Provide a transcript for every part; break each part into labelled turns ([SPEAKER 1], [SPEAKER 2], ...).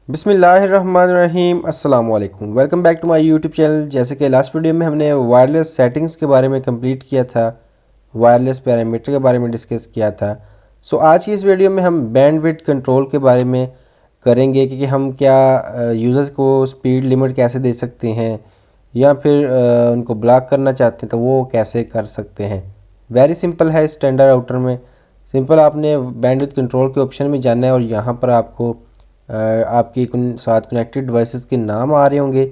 [SPEAKER 1] बिस्मिल्लाहिर्रहमानिर्रहीम अस्सलाम वालेकुम। Welcome back to my YouTube channel. जैसे कि लास्ट वीडियो में हमने वायरलेस सेटिंग्स के बारे में कंप्लीट किया था, वायरलेस पैरामीटर के बारे में डिस्कस किया था। आज की इस वीडियो में हम बैंडविड्थ कंट्रोल के बारे में करेंगे कि हम क्या यूज़र्स को स्पीड लिमिट कैसे दे सकते हैं, या फिर उनको ब्लॉक करना चाहते हैं तो वो कैसे कर सकते हैं। वेरी सिंपल है। स्टैंडर्ड राउटर में सिंपल आपने बैंडविड्थ कंट्रोल के ऑप्शन में जाना है और यहाँ पर आपको आपके साथ कनेक्टेड डिवाइसेस के नाम आ रहे होंगे।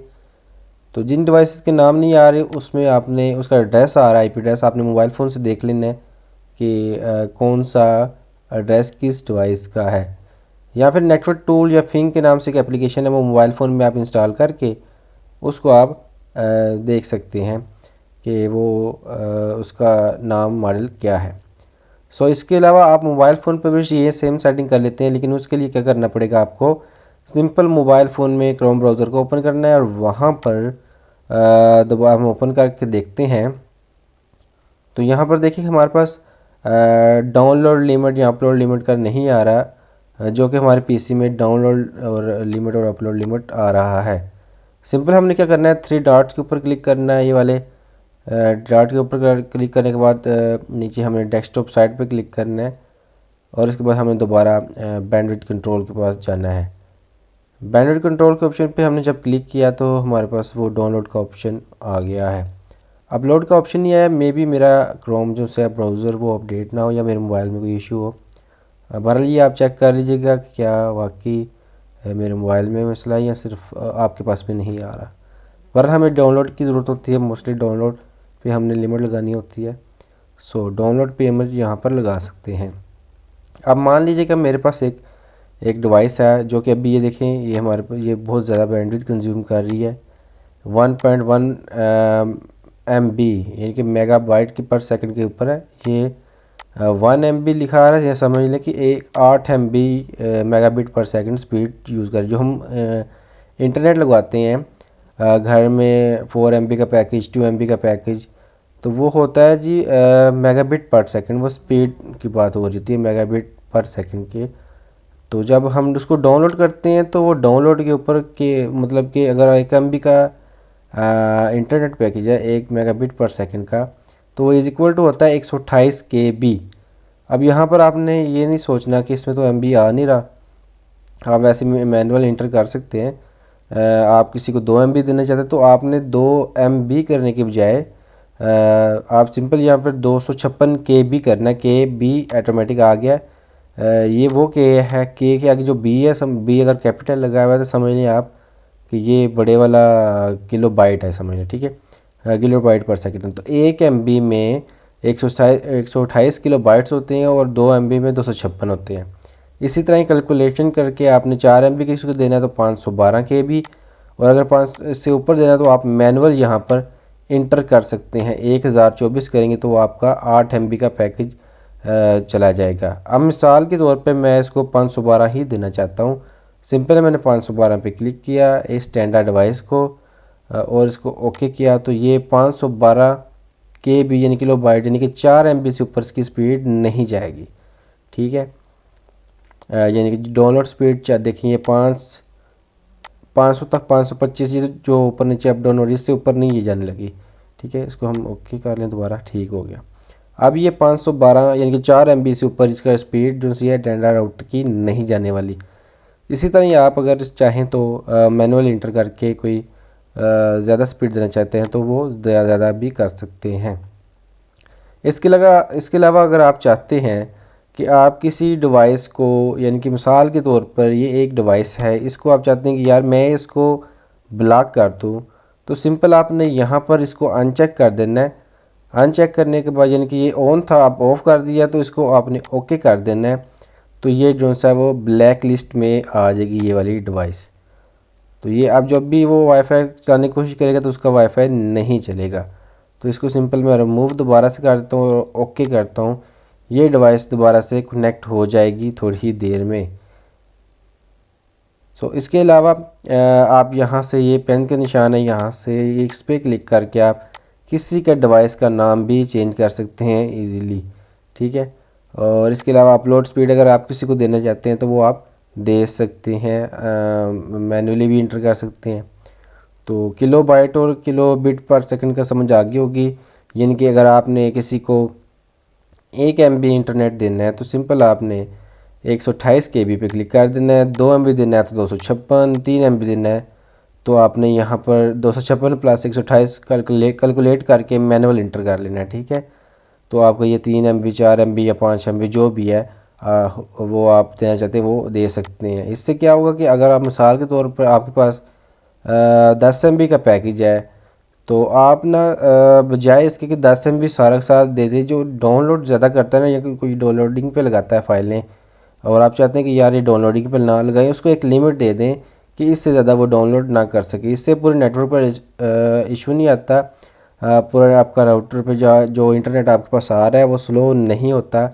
[SPEAKER 1] तो जिन डिवाइसेस के नाम नहीं आ रहे उसमें आपने उसका एड्रेस आ रहा है, आईपी एड्रेस आपने मोबाइल फ़ोन से देख लेना है कि कौन सा एड्रेस किस डिवाइस का है। या फिर नेटवर्क टूल या फिंग के नाम से एक एप्लीकेशन है, वो मोबाइल फ़ोन में आप इंस्टॉल करके उसको आप देख सकते हैं कि वो उसका नाम मॉडल क्या है। इसके अलावा आप मोबाइल फ़ोन पर भी ये सेम सेटिंग कर लेते हैं, लेकिन उसके लिए क्या करना पड़ेगा, आपको सिंपल मोबाइल फ़ोन में क्रोम ब्राउज़र को ओपन करना है और वहाँ पर दोबारा हम ओपन करके देखते हैं। तो यहाँ पर देखिए हमारे पास डाउनलोड लिमिट या अपलोड लिमिट का नहीं आ रहा, जो कि हमारे पीसी में डाउनलोड और लिमिट और अपलोड लिमिट आ रहा है। सिंपल हमने क्या करना है, 3 डॉट्स के ऊपर क्लिक करना है, ये वाले डॉट के ऊपर क्लिक करने के बाद नीचे हमें डेस्कटॉप साइट पे क्लिक करना है और इसके बाद हमें दोबारा बैंडविड्थ कंट्रोल के पास जाना है। बैंडविड्थ कंट्रोल के ऑप्शन पे हमने जब क्लिक किया तो हमारे पास वो डाउनलोड का ऑप्शन आ गया है। अपलोड का ऑप्शन नहीं आया, मे बी मेरा क्रोम जो है ब्राउज़र वो अपडेट ना हो या मेरे मोबाइल में कोई इशू हो। बहरहाल ये आप चेक कर लीजिएगा कि क्या वाकई मेरे मोबाइल में मसला है या सिर्फ आपके पास भी नहीं आ रहा। बहरहाल हमें डाउनलोड की ज़रूरत होती है, मोस्टली डाउनलोड पे हमने लिमिट लगानी होती है। डाउनलोड पे हम यहाँ पर लगा सकते हैं। अब मान लीजिए कि मेरे पास एक डिवाइस है जो कि अभी ये देखें, ये हमारे पास ये बहुत ज़्यादा बैंडविड्थ कंज्यूम कर रही है। 1.1 MB यानी कि मेगाबाइट की पर सेकंड के ऊपर है। ये 1 MB लिखा आ रहा है, या समझ लें कि 8 MB मेगाबिट पर सेकंड स्पीड यूज़ कर, जो हम इंटरनेट लगवाते हैं घर में 4 MB का पैकेज, 2 MB का पैकेज, तो वो होता है जी मेगाबिट पर सेकंड। वो स्पीड की बात हो रही थी, मेगाबिट पर सेकंड के। तो जब हम उसको डाउनलोड करते हैं तो वो डाउनलोड के ऊपर के मतलब कि अगर 1 MB का इंटरनेट पैकेज है 1 मेगाबिट पर सेकंड का, तो वो इज़ इक्वल टू होता है 128 KB। अब यहाँ पर आपने ये नहीं सोचना कि इसमें तो MB आ नहीं रहा, आप वैसे मैनुअल इंटर कर सकते हैं। आप किसी को 2 MB देना चाहते हैं तो आपने 2 MB करने के बजाय आप सिंपल यहाँ पर 256 KB करना है। KB ऑटोमेटिक आ गया। ये वो के है, के आगे जो बी है, बी अगर कैपिटल लगा हुआ है तो समझ लें आप कि ये बड़े वाला किलो बाइट है, समझ लें, ठीक है, किलो बाइट पर सेकेंड। तो 1 MB में 128 किलो बाइट्स होते हैं और 2 MB में 256 होते हैं। इसी तरह ही कैलकुलेशन करके आपने 4 MB किसी को देना है तो 512 KB, और अगर 5 से ऊपर देना है तो आप मैनुअल यहाँ पर इंटर कर सकते हैं। 1024 करेंगे तो आपका 8 MB का पैकेज चला जाएगा। अब मिसाल के तौर पे मैं इसको 512 ही देना चाहता हूँ। सिंपल है, मैंने 512 पे क्लिक किया इस स्टैंडर्ड डिवाइस को और इसको ओके किया, तो ये 512 KB यानी किलो बाइट यानी कि 4 MB से ऊपर इसकी स्पीड नहीं जाएगी, ठीक है। यानी कि डाउनलोड स्पीड देखिए 500 तक, 525 ये जो ऊपर नीचे अप डाउन हो रही है, इससे ऊपर नहीं ये जाने लगी, ठीक है। इसको हम ओके कर लें दोबारा, ठीक हो गया। अब ये 512 यानी कि 4 MB से ऊपर इसका स्पीड जो सी है स्टैंडर्ड आउट की नहीं जाने वाली। इसी तरह ही आप अगर चाहें तो मैनुअल इंटर करके कोई ज़्यादा स्पीड देना चाहते हैं तो वो ज़्यादा भी कर सकते हैं। इसके अलावा अगर आप चाहते हैं कि आप किसी डिवाइस को, यानी कि मिसाल के तौर पर ये एक डिवाइस है, इसको आप चाहते हैं कि यार मैं इसको ब्लॉक कर दूँ, तो सिंपल आपने यहाँ पर इसको अनचेक कर देना है। अनचेक करने के बाद यानी कि ये ऑन था, आप ऑफ़ कर दिया, तो इसको आपने ओके कर देना है। तो ये जो सा वो ब्लैक लिस्ट में आ जाएगी ये वाली डिवाइस। तो ये आप जब भी वो वाईफाई चलाने की कोशिश करेगा तो उसका वाईफाई नहीं चलेगा। तो इसको सिंपल मैं रिमूव दोबारा से करता हूँ और ओके करता हूँ, ये डिवाइस दोबारा से कनेक्ट हो जाएगी थोड़ी ही देर में। इसके अलावा आप यहाँ से ये पेन के निशान है, यहाँ से इस पर क्लिक करके आप किसी का डिवाइस का नाम भी चेंज कर सकते हैं इजीली, ठीक है। और इसके अलावा अपलोड स्पीड अगर आप किसी को देना चाहते हैं तो वो आप दे सकते हैं, मैनुअली भी इंटर कर सकते हैं। तो किलोबाइट और किलोबिट पर सेकंड का समझ आ गई होगी। यानी कि अगर आपने किसी को 1 MB इंटरनेट देना है तो सिंपल आपने 128 KB पे क्लिक कर देना है। 2 MB देना है तो 256, 3 MB देना है तो आपने यहाँ पर 256 प्लस 128 कैलकुलेट करके मैनुअल इंटर कर लेना है, ठीक है। तो आपको ये 3 MB, 4 MB या 5 MB जो भी है वो आप देना चाहते हैं वो दे सकते हैं। इससे क्या होगा कि अगर आप मिसाल के तौर पर आपके पास 10 MB का पैकेज है तो आप ना बजाय इसके कि 10 MB सारा के साथ दे दें, जो डाउनलोड ज़्यादा करता है ना या कोई डाउनलोडिंग पे लगाता है फाइलें और आप चाहते हैं कि यार ये डाउनलोडिंग पे ना लगाएं, उसको एक लिमिट दे दें कि इससे ज़्यादा वो डाउनलोड ना कर सके। इससे पूरे नेटवर्क पर इशू नहीं आता, पूरा आपका राउटर पे जो इंटरनेट आपके पास आ रहा है वो स्लो नहीं होता,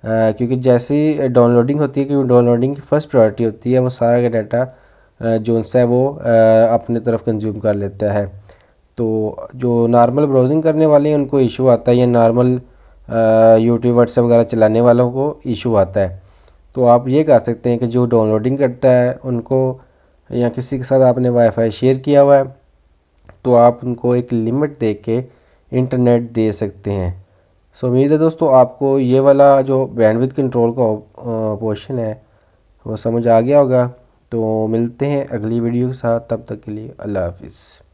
[SPEAKER 1] क्योंकि जैसे ही डाउनलोडिंग होती है, क्योंकि डाउनलोडिंग की फ़र्स्ट प्रायोरिटी होती है, वो सारा का डाटा जो उनसे है वो अपने तरफ कंज्यूम कर लेता है। तो जो नॉर्मल ब्राउजिंग करने वाले हैं उनको इशू आता है, या नॉर्मल यूट्यूब व्हाट्सएप वगैरह चलाने वालों को इशू आता है। तो आप ये कर सकते हैं कि जो डाउनलोडिंग करता है उनको, या किसी के साथ आपने वाईफाई शेयर किया हुआ है तो आप उनको एक लिमिट दे के इंटरनेट दे सकते हैं। सो उम्मीद है दोस्तों आपको ये वाला जो बैंडविड्थ कंट्रोल का पोर्शन है वो समझ आ गया होगा। तो मिलते हैं अगली वीडियो के साथ, तब तक के लिए अल्लाह हाफिज़।